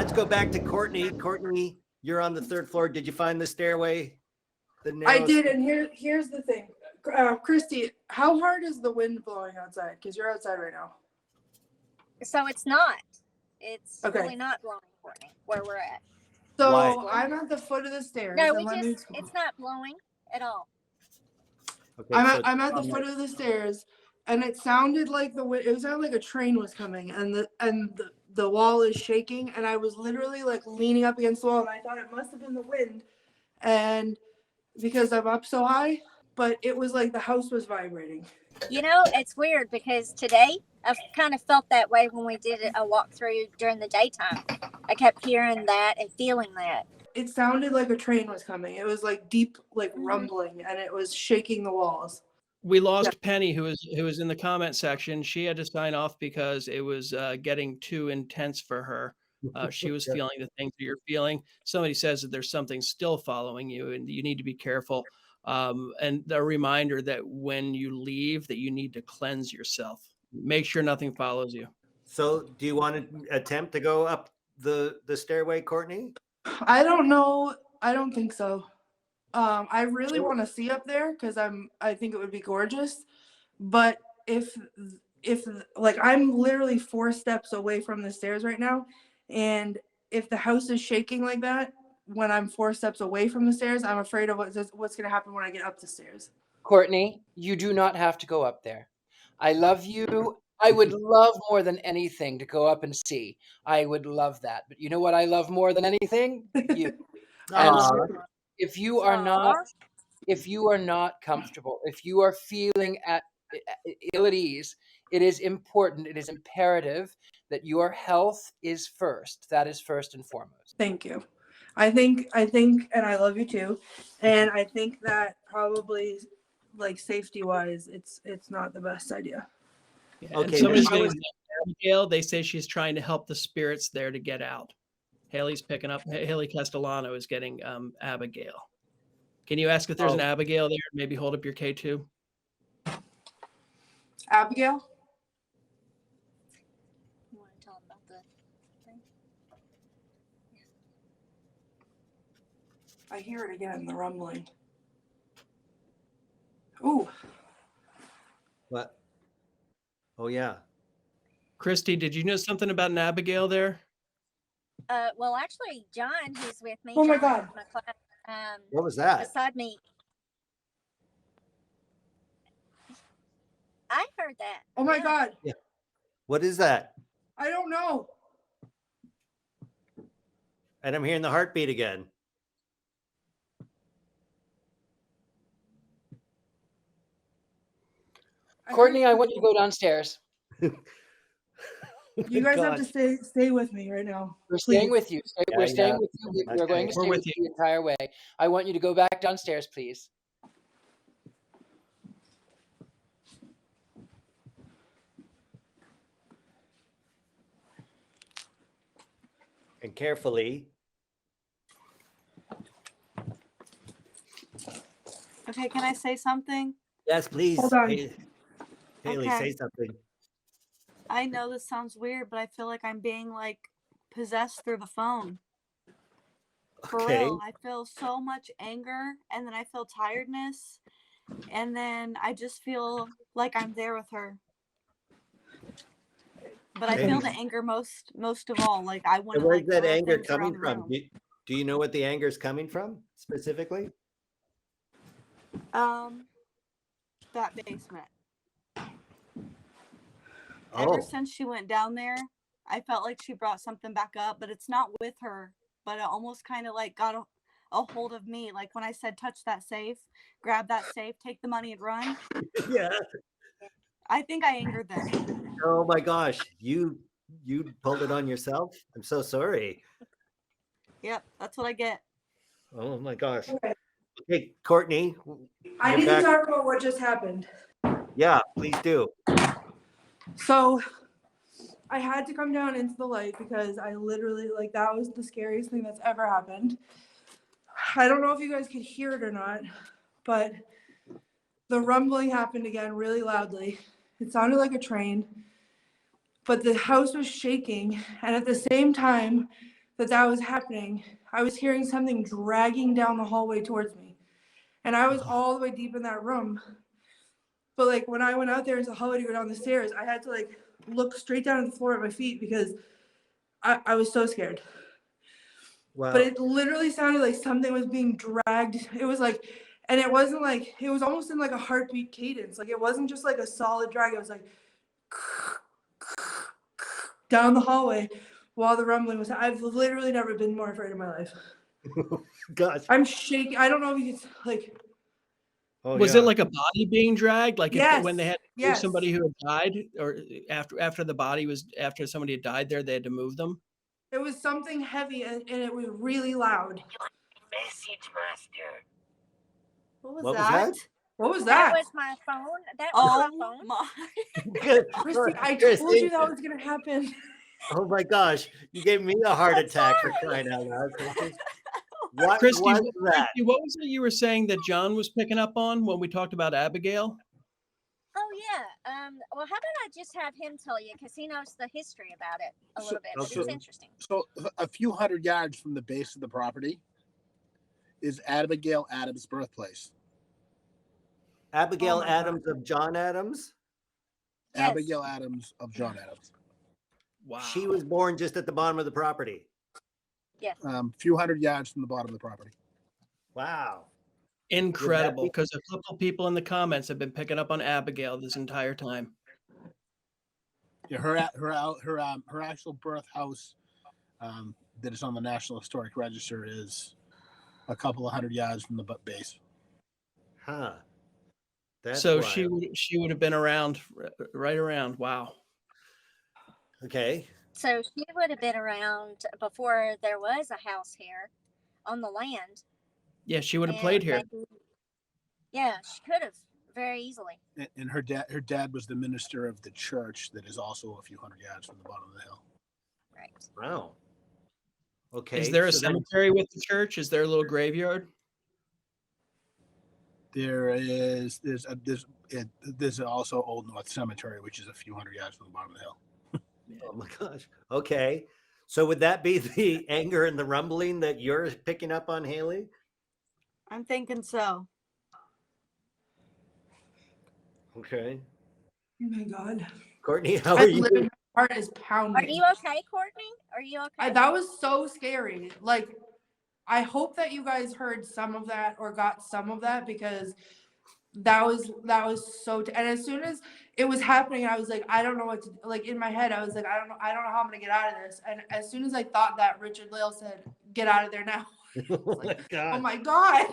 let's go back to Courtney. Courtney, you're on the 3rd floor. Did you find the stairway? I did, and here's the thing. Christy, how hard is the wind blowing outside? Because you're outside right now. So it's not. It's okay. Really not blowing, Courtney, where we're at. So Why? I'm at the foot of the stairs. No, it's not blowing at all. Okay, I'm at the foot of the stairs, and it sounded like it sounded like a train was coming, and the wall is shaking, and I was literally like leaning up against the wall, and I thought it must have been the wind, and because I'm up so high, but it was like the house was vibrating. You know, it's weird because today I've kind of felt that way when we did a walkthrough during the daytime. I kept hearing that and feeling that. It sounded like a train was coming. It was like deep, like rumbling, and it was shaking the walls. We lost Penny, who was in the comment section. She had to sign off because it was getting too intense for her. She was feeling the things that you're feeling. Somebody says that there's something still following you, and you need to be careful. And the reminder that when you leave, that you need to cleanse yourself. Make sure nothing follows you. So, do you want to attempt to go up the stairway, Courtney? I don't know. I don't think so. I really want to see up there because I think it would be gorgeous. But if like I'm literally 4 steps away from the stairs right now, and if the house is shaking like that when I'm 4 steps away from the stairs, I'm afraid of what's going to happen when I get up the stairs. Courtney, you do not have to go up there. I love you. I would love more than anything to go up and see. I would love that. But you know what I love more than anything? You. And so if you are not comfortable, if you are feeling ill at ease, it is important, it is imperative that your health is first. That is first and foremost. Thank you. I think, and I love you too. And I think that probably, like, safety wise, it's not the best idea. Yeah, okay. Somebody's getting Abigail. They say she's trying to help the spirits there to get out. Haley's picking up. Haley Castellano is getting Abigail. Can you ask if there's an Abigail there? Maybe hold up your K2. Abigail? You want to tell them about the thing? I hear it again, the rumbling. Ooh. What? Oh, yeah. Christy, did you know something about an Abigail there? Well, actually, John, who's with me. Oh my John, God. my class, What was that? beside me. I heard that. Oh my God. Yeah. What is that? I don't know. And I'm hearing the heartbeat again. Courtney, I want you to go downstairs. You guys have to stay with me right now. We're staying with you. We're staying with you. We're Okay. going to stay with you the entire way. I want you to go back downstairs, please. And carefully. Okay, can I say something? Yes, please. Hold on. Haley, Okay. say something. I know this sounds weird, but I feel like I'm being like possessed through the phone. For Okay. real. I feel so much anger, and then I feel tiredness, and then I just feel like I'm there with her. But I feel the anger most of all. Like I want And to. where's Like, that throw anger things coming around the from? room. Do you know what the anger is coming from specifically? That basement. Oh, Ever since she went down there, I felt like she brought something back up, but it's not with her. But it almost kind of like got a hold of me. Like when I said, touch that safe, grab that safe, take the money and run. yeah. I think I angered them. Oh my gosh. You pulled it on yourself? I'm so sorry. Yep, that's what I get. Oh my gosh. Okay, Courtney. I you're need back. to talk about what just happened. Yeah, please do. So I had to come down into the light because I literally, like, that was the scariest thing that's ever happened. I don't know if you guys could hear it or not, but the rumbling happened again really loudly. It sounded like a train, but the house was shaking. And at the same time, that was happening, I was hearing something dragging down the hallway towards me. And I was all the way deep in that room. But like when I went out there into the hallway to go down the stairs, I had to like look straight down at the floor at my feet because I was so scared. Wow. But it literally sounded like something was being dragged. It was like, and it wasn't like, it was almost in like a heartbeat cadence. Like it wasn't just like a solid drag. It was like down the hallway while the rumbling was. I've literally never been more afraid in my life. Gosh. I'm shaking. I don't know if you can like. Oh, Was yeah. it like a body being dragged? Like Yes. when they had to move Yes. somebody who had died, or after the body was, after somebody had died there, they had to move them? It was something heavy and it was really loud. Message master. What was What was that? that? What was That that? was my phone. That was my Oh phone. my. Good. Christy, I Christy. told you that was gonna happen. Oh my gosh. You gave me a heart I'm attack for sorry. crying out loud. Christy. What Christy, was that? Christy, what was it you were saying that John was picking up on when we talked about Abigail? Oh yeah. Well, how about I just have him tell you because he knows the history about it a little bit. But it's okay. interesting. So a few hundred yards from the base of the property is Abigail Adams' birthplace. Abigail Oh my Adams of John Adams? Yes. Abigail Adams of John Adams. Wow. She was born just at the bottom of the property. Yes. Few hundred yards from the bottom of the property. Wow. Incredible, be- because a couple people in the comments have been picking up on Abigail this entire time. Yeah, her actual birth house that is on the National Historic Register is a couple of hundred yards from the base. Huh. That's So wild. she would have been around, right around. Wow. Okay. So she would have been around before there was a house here on the land. Yeah, she would have and played here. maybe- yeah, she could have very easily. And her dad was the minister of the church that is also a few hundred yards from the bottom of the hill. Right. Wow. Okay. Is there a so then- cemetery with the church? Is there a little graveyard? There's also Old North Cemetery, which is a few hundred yards from the bottom of the hill. Oh my gosh. Okay. So would that be the anger and the rumbling that you're picking up on, Haley? I'm thinking so. Okay. Oh my god. Courtney, how I are you? literally, my heart is Are pounding. you okay, Courtney? Are you okay? That was so scary. Like, I hope that you guys heard some of that or got some of that because that was so. And as soon as it was happening, I was like, I don't know what to. Like in my head, I was like, I don't know how I'm gonna get out of this. And as soon as I thought that, Richard-Lael said, "Get out of there now." Oh my Oh God. my god.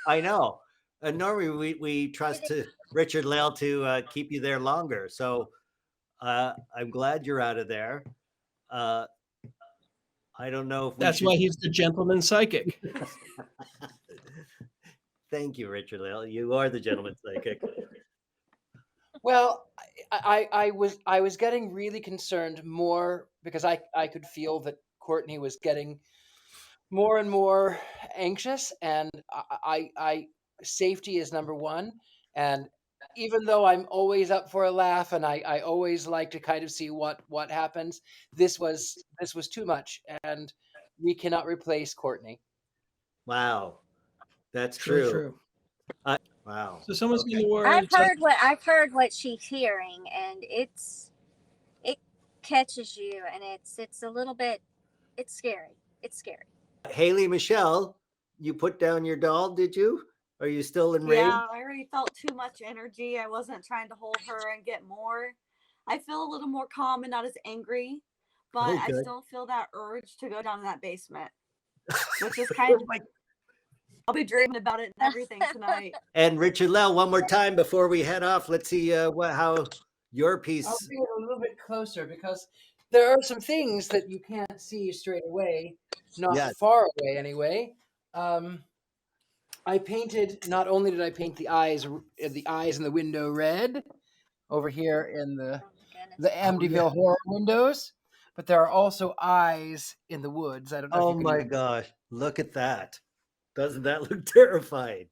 I know. And normally we trust to Richard-Lael to keep you there longer. So I'm glad you're out of there. I don't know if we That's should- why he's the gentleman psychic. Thank you, Richard-Lael. You are the gentleman psychic. Well, I was getting really concerned more because I could feel that Courtney was getting more and more anxious, and I safety is number one. And even though I'm always up for a laugh and I always like to kind of see what happens, this was too much, and we cannot replace Courtney. Wow. That's true. True. Wow. So someone's getting the word. I've heard what she's hearing, and it catches you, and it's a little bit. It's scary. It's scary. Haley, Michelle, you put down your doll, did you? Are you still in rage? Yeah, I already felt too much energy. I wasn't trying to hold her and get more. I feel a little more calm and not as angry, but Oh, I good. still feel that urge to go down in that basement, which is kind of. Oh my- I'll be dreaming about it and everything tonight. And Richard-Lael, one more time before we head off. Let's see how your piece. I'll bring it a little bit closer because there are some things that you can't see straight away, not Yes. far away anyway. I painted. Not only did I paint the eyes in the window red, over here in Oh my goodness. the Amityville horror windows, but there are also eyes in the woods. I don't know. Oh if you my can, gosh. Look at that. Doesn't that look terrifying?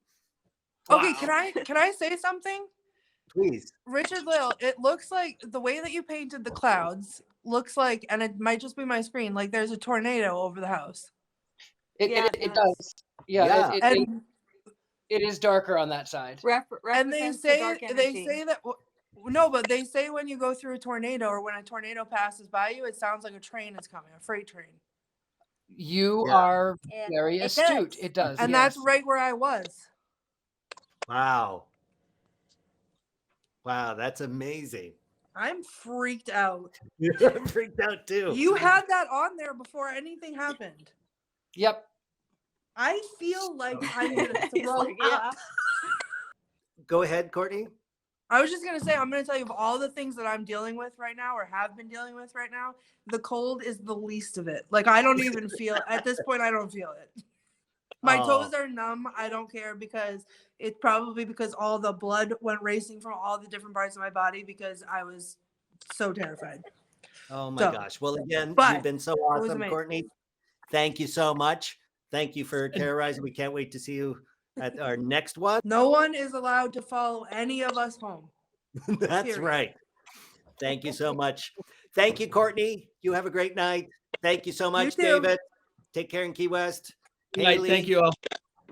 Okay, can I say something? Please. Richard-Lael, it looks like the way that you painted the clouds looks like, and it might just be my screen, like there's a tornado over the house. It does. Yeah, Yeah. And it is darker on that side. and they Represents the say dark energy. that no, but they say when you go through a tornado or when a tornado passes by you, it sounds like a train is coming, a freight train. You Yeah. are Yeah, very it astute. does. It does. And yes. that's right where I was. Wow. Wow, that's amazing. I'm freaked out. I'm freaked out too. You had that on there before anything happened. Yep. I feel like I'm gonna He's throw like, yeah. up. Go ahead, Courtney. I was just gonna say, I'm gonna tell you of all the things that I'm dealing with right now or have been dealing with right now, the cold is the least of it. Like I don't even feel at this point, I don't feel it. My toes are numb. I don't care because it's probably because all the blood went racing from all the different parts of my body because I was so terrified. Oh my So, gosh. Well, again, but you've been so was awesome, amazing. Courtney. Thank you so much. Thank you for terrorizing. We can't wait to see you at our next one. No one is allowed to follow any of us home. That's Period. right. Thank you so much. Thank you, Courtney. You have a great night. Thank you so much, too. David. Take care in Key West. Good night. Thank you all.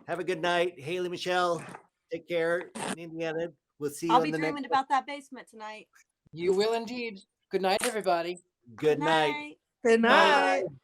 Have a good night. Haley, Michelle, take care in Indiana. We'll see you I'll on be the dreaming next about that basement tonight. You will indeed. Good night, everybody. Good night. Good night. Bye.